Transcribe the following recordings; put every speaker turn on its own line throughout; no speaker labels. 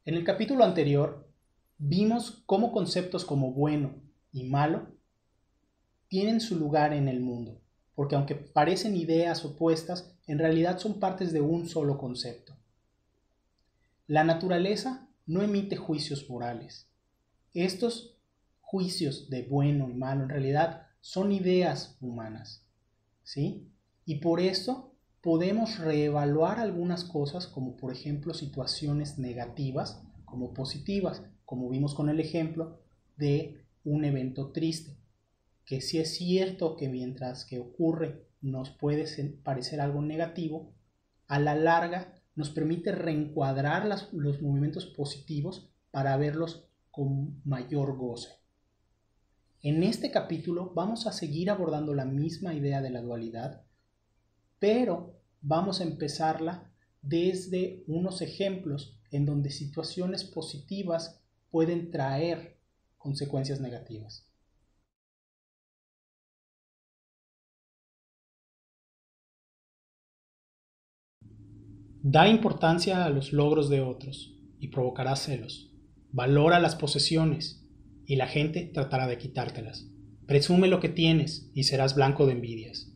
En el capítulo anterior vimos cómo conceptos como bueno y malo tienen su lugar en el mundo, porque aunque parecen ideas opuestas, en realidad son partes de un solo concepto. La naturaleza no emite juicios morales. Estos juicios de bueno y malo en realidad son ideas humanas, ¿sí? Y por eso podemos reevaluar algunas cosas, como por ejemplo situaciones negativas como positivas, como vimos con el ejemplo de un evento triste, que sí es cierto que mientras que ocurre nos puede parecer algo negativo, a la larga nos permite reencuadrar los movimientos positivos para verlos con mayor goce. En este capítulo vamos a seguir abordando la misma idea de la dualidad, pero vamos a empezarla desde unos ejemplos en donde situaciones positivas pueden traer consecuencias negativas. Da importancia a los logros de otros y provocará celos. Valora las posesiones y la gente tratará de quitártelas. Presume lo que tienes y serás blanco de envidias.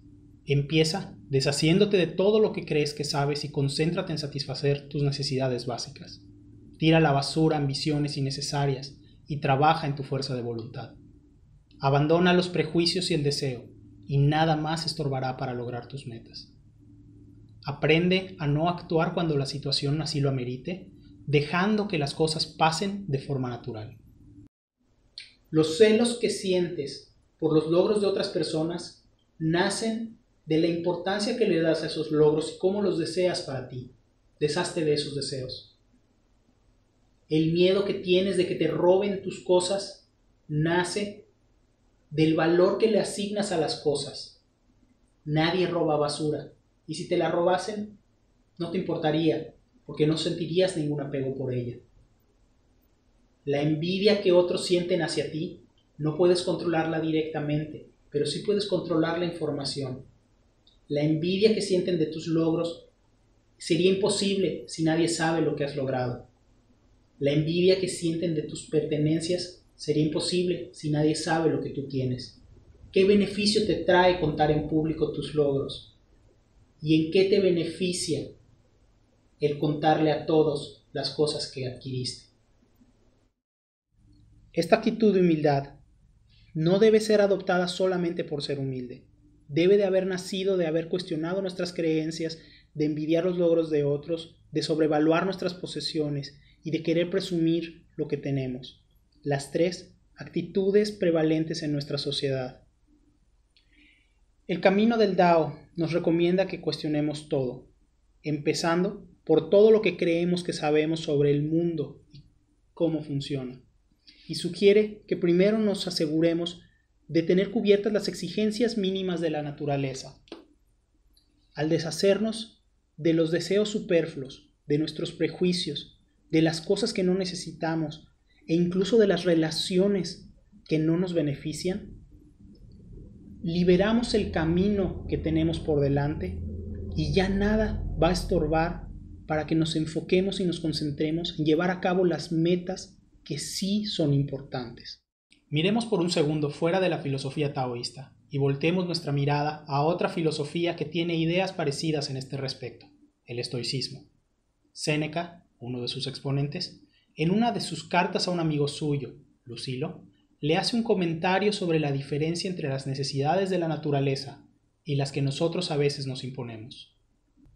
Empieza deshaciéndote de todo lo que crees que sabes y concéntrate en satisfacer tus necesidades básicas. Tira a la basura ambiciones innecesarias y trabaja en tu fuerza de voluntad. Abandona los prejuicios y el deseo, y nada más estorbará para lograr tus metas. Aprende a no actuar cuando la situación así lo amerite, dejando que las cosas pasen de forma natural. Los celos que sientes por los logros de otras personas nacen de la importancia que le das a esos logros y cómo los deseas para ti. Deshazte de esos deseos. El miedo que tienes de que te roben tus cosas nace del valor que le asignas a las cosas. Nadie roba basura. Y si te la robasen, no te importaría, porque no sentirías ningún apego por ella. La envidia que otros sienten hacia ti, no puedes controlarla directamente, pero sí puedes controlar la información. La envidia que sienten de tus logros sería imposible si nadie sabe lo que has logrado. La envidia que sienten de tus pertenencias sería imposible si nadie sabe lo que tú tienes. ¿Qué beneficio te trae contar en público tus logros? ¿Y en qué te beneficia el contarle a todos las cosas que adquiriste? Esta actitud de humildad no debe ser adoptada solamente por ser humilde. Debe de haber nacido de haber cuestionado nuestras creencias, de envidiar los logros de otros, de sobrevaluar nuestras posesiones y de querer presumir lo que tenemos. Las tres actitudes prevalentes en nuestra sociedad. El camino del Dao nos recomienda que cuestionemos todo, empezando por todo lo que creemos que sabemos sobre el mundo y cómo funciona. Y sugiere que primero nos aseguremos de tener cubiertas las exigencias mínimas de la naturaleza. Al deshacernos de los deseos superfluos, de nuestros prejuicios, de las cosas que no necesitamos e incluso de las relaciones que no nos benefician, liberamos el camino que tenemos por delante y ya nada va a estorbar para que nos enfoquemos y nos concentremos en llevar a cabo las metas que sí son importantes. Miremos por un segundo fuera de la filosofía taoísta y volteemos nuestra mirada a otra filosofía que tiene ideas parecidas en este respecto, el estoicismo. Séneca, uno de sus exponentes, en una de sus cartas a un amigo suyo, Lucilo, le hace un comentario sobre la diferencia entre las necesidades de la naturaleza y las que nosotros a veces nos imponemos.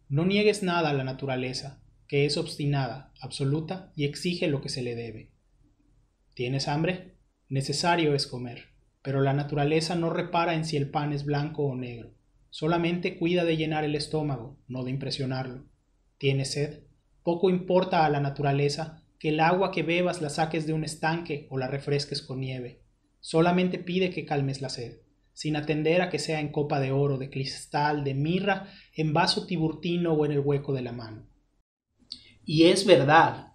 No niegues nada a la naturaleza, que es obstinada, absoluta y exige lo que se le debe. ¿Tienes hambre? Necesario es comer, pero la naturaleza no repara en si el pan es blanco o negro, solamente cuida de llenar el estómago, no de impresionarlo. ¿Tienes sed? Poco importa a la naturaleza que el agua que bebas la saques de un estanque o la refresques con nieve. Solamente pide que calmes la sed, sin atender a que sea en copa de oro, de cristal, de mirra, en vaso tiburtino o en el hueco de la mano. Y es verdad,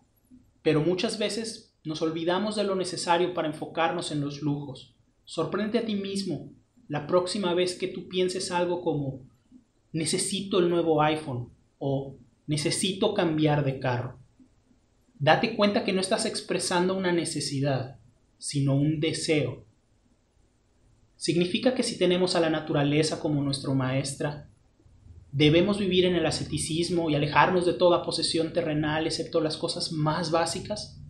pero muchas veces nos olvidamos de lo necesario para enfocarnos en los lujos. Sorprende a ti mismo la próxima vez que tú pienses algo como necesito el nuevo iPhone o necesito cambiar de carro. Date cuenta que no estás expresando una necesidad, sino un deseo. Significa que si tenemos a la naturaleza como nuestra maestra, debemos vivir en el asceticismo y alejarnos de toda posesión terrenal excepto las cosas más básicas.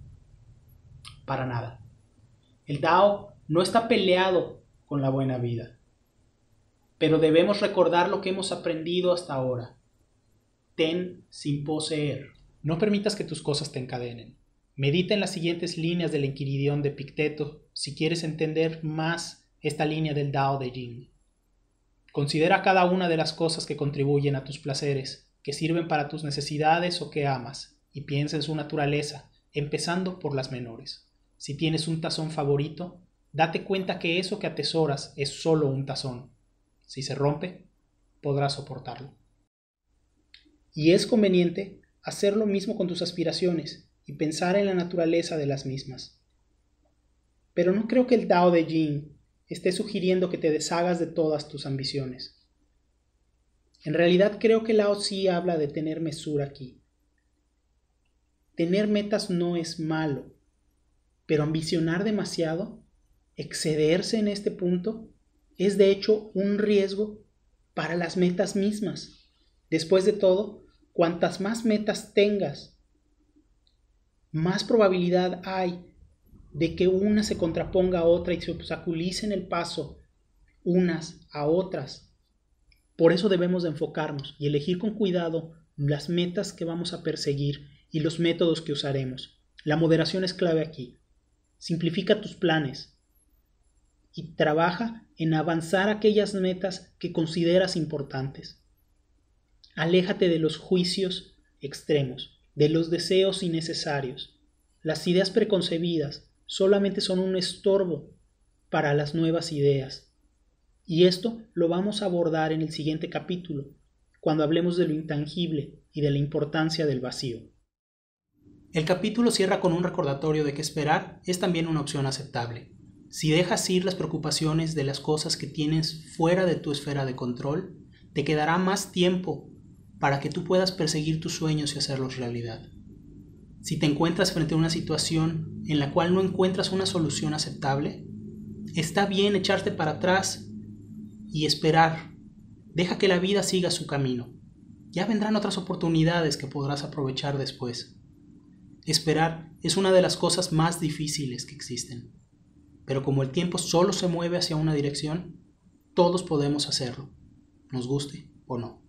Para nada. El Tao no está peleado con la buena vida, pero debemos recordar lo que hemos aprendido hasta ahora. Ten sin poseer. No permitas que tus cosas te encadenen. Medita en las siguientes líneas del Enquiridión de Epicteto si quieres entender más esta línea del Tao de Jing. Considera cada una de las cosas que contribuyen a tus placeres, que sirven para tus necesidades o que amas, y piensa en su naturaleza, empezando por las menores. Si tienes un tazón favorito, date cuenta que eso que atesoras es solo un tazón. Si se rompe, podrás soportarlo. Y es conveniente hacer lo mismo con tus aspiraciones y pensar en la naturaleza de las mismas. Pero no creo que el Tao de Jing esté sugiriendo que te deshagas de todas tus ambiciones. En realidad creo que Lao Tzu habla de tener mesura aquí. Tener metas no es malo, pero ambicionar demasiado, excederse en este punto, es de hecho un riesgo para las metas mismas. Después de todo, cuantas más metas tengas, más probabilidad hay de que una se contraponga a otra y se obstaculicen el paso unas a otras. Por eso debemos de enfocarnos y elegir con cuidado las metas que vamos a perseguir y los métodos que usaremos. La moderación es clave aquí. Simplifica tus planes y trabaja en avanzar aquellas metas que consideras importantes. Aléjate de los juicios extremos, de los deseos innecesarios. Las ideas preconcebidas solamente son un estorbo para las nuevas ideas. Y esto lo vamos a abordar en el siguiente capítulo, cuando hablemos de lo intangible y de la importancia del vacío. El capítulo cierra con un recordatorio de que esperar es también una opción aceptable. Si dejas ir las preocupaciones de las cosas que tienes fuera de tu esfera de control, te quedará más tiempo para que tú puedas perseguir tus sueños y hacerlos realidad. Si te encuentras frente a una situación en la cual no encuentras una solución aceptable, está bien echarte para atrás y esperar. Deja que la vida siga su camino. Ya vendrán otras oportunidades que podrás aprovechar después. Esperar es una de las cosas más difíciles que existen. Pero como el tiempo solo se mueve hacia una dirección, todos podemos hacerlo, nos guste o no.